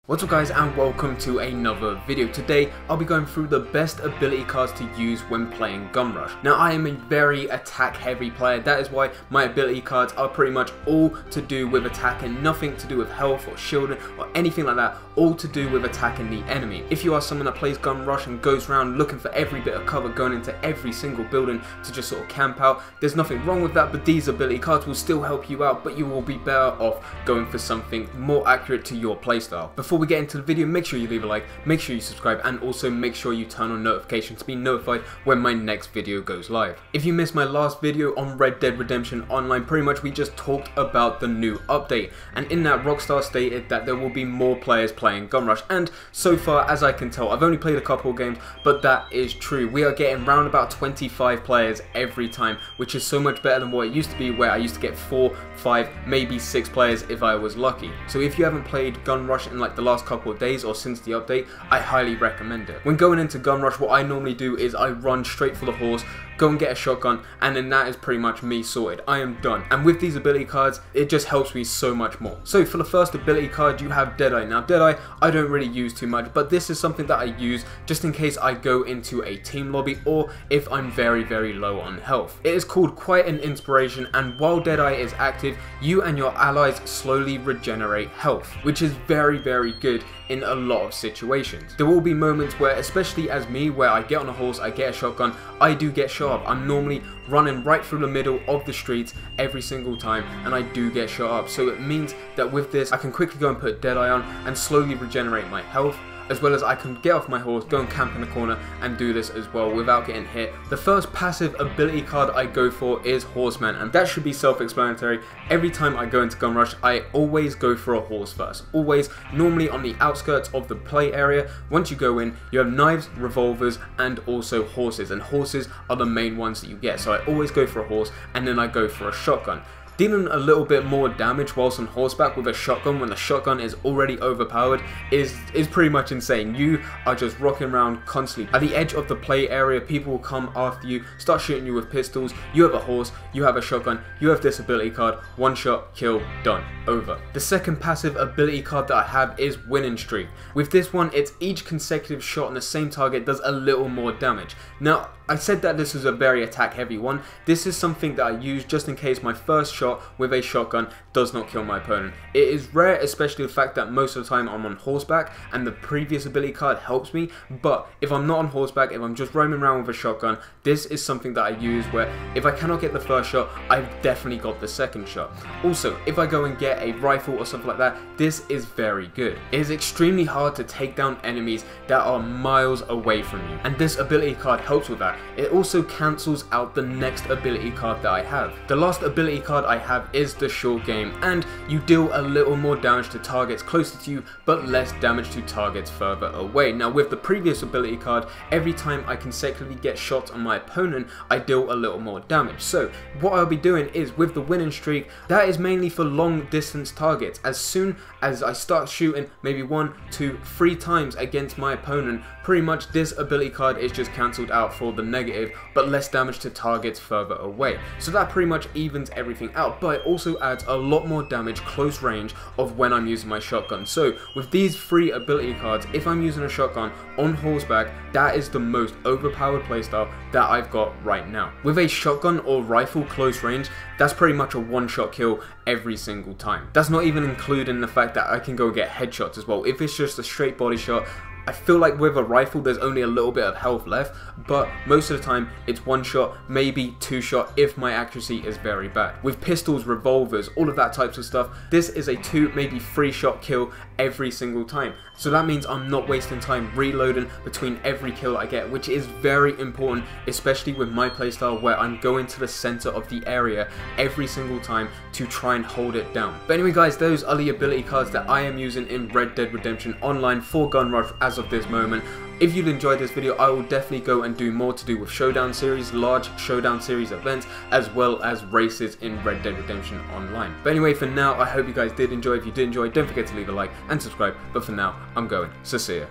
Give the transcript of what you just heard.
What's up guys, and welcome to another video. Today I'll be going through the best ability cards to use when playing Gun Rush. Now I am a very attack heavy player, that is why my ability cards are pretty much all to do with attack and nothing to do with health or shielding or anything like that, all to do with attacking the enemy. If you are someone that plays Gun Rush and goes around looking for every bit of cover, going into every single building to just sort of camp out, there's nothing wrong with that, but these ability cards will still help you out, but you will be better off going for something more accurate to your playstyle. Before we get into the video, make sure you leave a like, make sure you subscribe, and also make sure you turn on notifications to be notified when my next video goes live. If you missed my last video on Red Dead Redemption Online, pretty much we just talked about the new update, and in that Rockstar stated that there will be more players playing Gun Rush, and so far as I can tell, I've only played a couple of games, but that is true. We are getting round about 25 players every time, which is so much better than what it used to be, where I used to get 4, 5, maybe 6 players if I was lucky. So if you haven't played Gun Rush in like the last couple of days or since the update, I highly recommend it. When going into Gun Rush, what I normally do is I run straight for the horse, go and get a shotgun, and then that is pretty much me sorted. I am done. And with these ability cards, it just helps me so much more. So for the first ability card, you have Deadite. Now Deadite, I don't really use too much, but this is something that I use just in case I go into a team lobby or if I'm very, very low on health. It is called quite an inspiration, and while Deadite is active, you and your allies slowly regenerate health, which is very, very good in a lot of situations. There will be moments where, especially as me, where I get on a horse, I get a shotgun, I do get shot up. I'm normally running right through the middle of the streets every single time, and I do get shot up. So it means that with this, I can quickly go and put Deadite on and slowly regenerate my health, as well as I can get off my horse, go and camp in the corner and do this as well without getting hit. The first passive ability card I go for is Horsemen, and that should be self-explanatory. Every time I go into Gun Rush, I always go for a horse first. Always, normally on the outskirts of the play area. Once you go in, you have knives, revolvers, and also horses, and horses are the main ones that you get. So I always go for a horse, and then I go for a shotgun. Dealing a little bit more damage whilst on horseback with a shotgun when the shotgun is already overpowered is pretty much insane. You are just rocking around constantly. At the edge of the play area, people will come after you, start shooting you with pistols. You have a horse, you have a shotgun, you have this ability card, one shot, kill, done, over. The second passive ability card that I have is Winning Streak. With this one, it's each consecutive shot on the same target does a little more damage. Now, I said that this is a very attack heavy one. This is something that I use just in case my first shot with a shotgun does not kill my opponent. It is rare, especially the fact that most of the time I'm on horseback and the previous ability card helps me, but if I'm not on horseback, if I'm just roaming around with a shotgun, this is something that I use where if I cannot get the first shot, I've definitely got the second shot. Also, if I go and get a rifle or something like that, this is very good. It is extremely hard to take down enemies that are miles away from you, and this ability card helps with that. It also cancels out the next ability card that I have. The last ability card I have is the short game, and you deal a little more damage to targets closer to you, but less damage to targets further away. Now with the previous ability card, every time I consecutively get shots on my opponent, I deal a little more damage. So what I'll be doing is with the Winning Streak, that is mainly for long distance targets. As soon as I start shooting maybe 1, 2, 3 times against my opponent, pretty much this ability card is just cancelled out for the negative, but less damage to targets further away. So that pretty much evens everything out, but it also adds a lot more damage close range of when I'm using my shotgun. So with these 3 ability cards, if I'm using a shotgun on horseback, that is the most overpowered playstyle that I've got right now. With a shotgun or rifle close range, that's pretty much a one-shot kill every single time. That's not even including the fact that I can go get headshots as well. If it's just a straight body shot, I feel like with a rifle there's only a little bit of health left, but most of the time it's 1 shot, maybe 2 shot if my accuracy is very bad. With pistols, revolvers, all of that types of stuff, this is a 2, maybe 3 shot kill every single time. So that means I'm not wasting time reloading between every kill I get, which is very important, especially with my playstyle where I'm going to the center of the area every single time to try and hold it down. But anyway guys, those are the ability cards that I am using in Red Dead Redemption Online for Gun Rush as of this moment. If you've enjoyed this video, I will definitely go and do more to do with Showdown Series, large Showdown Series events, as well as races in Red Dead Redemption Online. But anyway, for now, I hope you guys did enjoy. If you did enjoy, don't forget to leave a like and subscribe. But for now, I'm going. So see ya.